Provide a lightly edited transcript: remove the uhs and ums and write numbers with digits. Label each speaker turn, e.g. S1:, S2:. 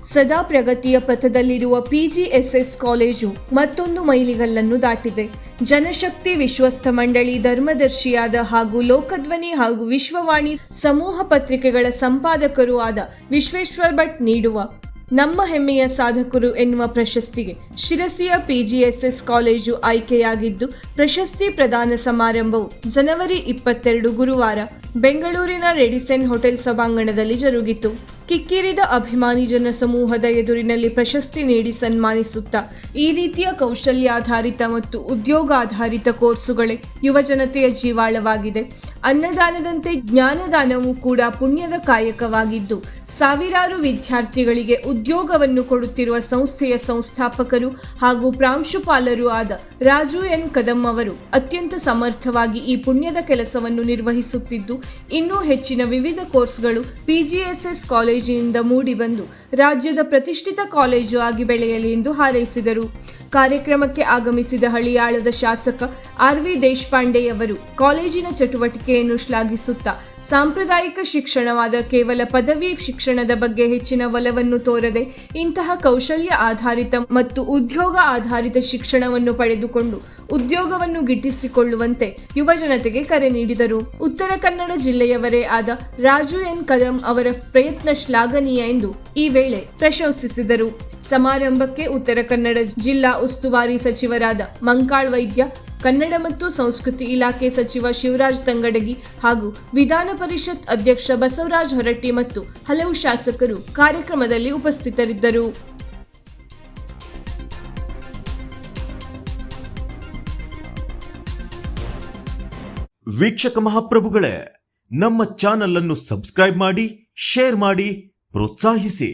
S1: ಸದಾ ಪ್ರಗತಿಯ ಪಥದಲ್ಲಿರುವ ಪಿಜಿಎಸ್ಎಸ್ ಕಾಲೇಜು ಮತ್ತೊಂದು ಮೈಲಿಗಲ್ಲನ್ನು ದಾಟಿದೆ. ಜನಶಕ್ತಿ ವಿಶ್ವಸ್ತ ಮಂಡಳಿ ಧರ್ಮದರ್ಶಿಯಾದ ಹಾಗೂ ಲೋಕಧ್ವನಿ ಹಾಗೂ ವಿಶ್ವವಾಣಿ ಸಮೂಹ ಪತ್ರಿಕೆಗಳ ಸಂಪಾದಕರೂ ಆದ ವಿಶ್ವೇಶ್ವರ್ ಭಟ್ ನೀಡುವ ನಮ್ಮ ಹೆಮ್ಮೆಯ ಸಾಧಕರು ಎನ್ನುವ ಪ್ರಶಸ್ತಿಗೆ ಶಿರಸಿಯ ಪಿಜಿಎಸ್ಎಸ್ ಕಾಲೇಜು ಆಯ್ಕೆಯಾಗಿದ್ದು, ಪ್ರಶಸ್ತಿ ಪ್ರದಾನ ಸಮಾರಂಭವು ಜನವರಿ 22 ಗುರುವಾರ ಬೆಂಗಳೂರಿನ ರೆಡಿಸನ್ ಹೋಟೆಲ್ ಸಭಾಂಗಣದಲ್ಲಿ ಜರುಗಿತು. ಕಿಕ್ಕಿರಿದ ಅಭಿಮಾನಿ ಜನ ಸಮೂಹದ ಎದುರಿನಲ್ಲಿ ಪ್ರಶಸ್ತಿ ನೀಡಿ ಸನ್ಮಾನಿಸುತ್ತಾ, ಈ ರೀತಿಯ ಕೌಶಲ್ಯಾಧಾರಿತ ಮತ್ತು ಉದ್ಯೋಗಾಧಾರಿತ ಕೋರ್ಸುಗಳೇ ಯುವ ಜನತೆಯ ಜೀವಾಳವಾಗಿದೆ. ಅನ್ನದಾನದಂತೆ ಜ್ಞಾನದಾನವೂ ಕೂಡ ಪುಣ್ಯದ ಕಾಯಕವಾಗಿದ್ದು, ಸಾವಿರಾರು ವಿದ್ಯಾರ್ಥಿಗಳಿಗೆ ಉದ್ಯೋಗವನ್ನು ಕೊಡುತ್ತಿರುವ ಸಂಸ್ಥೆಯ ಸಂಸ್ಥಾಪಕರು ಹಾಗೂ ಪ್ರಾಂಶುಪಾಲರೂ ಆದ ರಾಜು ಎನ್ ಕದಂ ಅವರು ಅತ್ಯಂತ ಸಮರ್ಥವಾಗಿ ಈ ಪುಣ್ಯದ ಕೆಲಸವನ್ನು ನಿರ್ವಹಿಸುತ್ತಿದ್ದು, ಇನ್ನೂ ಹೆಚ್ಚಿನ ವಿವಿಧ ಕೋರ್ಸ್ಗಳು ಪಿಜಿಎಸ್ಎಸ್ ಕಾಲೇಜಿನಿಂದ ಮೂಡಿಬಂದು ರಾಜ್ಯದ ಪ್ರತಿಷ್ಠಿತ ಕಾಲೇಜು ಆಗಿ ಬೆಳೆಯಲಿ ಎಂದು ಹಾರೈಸಿದರು. ಕಾರ್ಯಕ್ರಮಕ್ಕೆ ಆಗಮಿಸಿದ ಹಳಿಯಾಳದ ಶಾಸಕ ಆರ್.ವಿ. ದೇಶಪಾಂಡೆಯವರು ಕಾಲೇಜಿನ ಚಟುವಟಿಕೆಯನ್ನು ಶ್ಲಾಘಿಸುತ್ತಾ, ಸಾಂಪ್ರದಾಯಿಕ ಶಿಕ್ಷಣವಾದ ಕೇವಲ ಪದವಿ ಶಿಕ್ಷಣದ ಬಗ್ಗೆ ಹೆಚ್ಚಿನ ಒಲವನ್ನು ತೋರದೆ ಇಂತಹ ಕೌಶಲ್ಯ ಆಧಾರಿತ ಮತ್ತು ಉದ್ಯೋಗ ಆಧಾರಿತ ಶಿಕ್ಷಣವನ್ನು ಪಡೆದುಕೊಂಡು ಉದ್ಯೋಗವನ್ನು ಗಿಟ್ಟಿಸಿಕೊಳ್ಳುವಂತೆ ಯುವ ಜನತೆಗೆ ಕರೆ ನೀಡಿದರು. ಉತ್ತರ ಕನ್ನಡ ಜಿಲ್ಲೆಯವರೇ ಆದ ರಾಜು ಎನ್ ಕದಂ ಅವರ ಪ್ರಯತ್ನ ಶ್ಲಾಘನೀಯ ಎಂದು ಈ ವೇಳೆ ಪ್ರಶಂಸಿಸಿದರು. ಸಮಾರಂಭಕ್ಕೆ ಉತ್ತರ ಕನ್ನಡ ಜಿಲ್ಲಾ ಉಸ್ತುವಾರಿ ಸಚಿವರಾದ ಮಂಕಾಳ್ ವೈದ್ಯ, ಕನ್ನಡ ಮತ್ತು ಸಂಸ್ಕೃತಿ ಇಲಾಖೆ ಸಚಿವ ಶಿವರಾಜ್ ತಂಗಡಗಿ ಹಾಗೂ ವಿಧಾನ ಪರಿಷತ್ ಅಧ್ಯಕ್ಷ ಬಸವರಾಜ್ ಹೊರಟ್ಟಿ ಮತ್ತು ಹಲವು ಶಾಸಕರು ಕಾರ್ಯಕ್ರಮದಲ್ಲಿ ಉಪಸ್ಥಿತರಿದ್ದರು.
S2: ವೀಕ್ಷಕ ಮಹಾಪ್ರಭುಗಳೇ, ನಮ್ಮ ಚಾನಲ್ ಅನ್ನು ಸಬ್ಸ್ಕ್ರೈಬ್ ಮಾಡಿ, ಶೇರ್ ಮಾಡಿ, ಪ್ರೋತ್ಸಾಹಿಸಿ.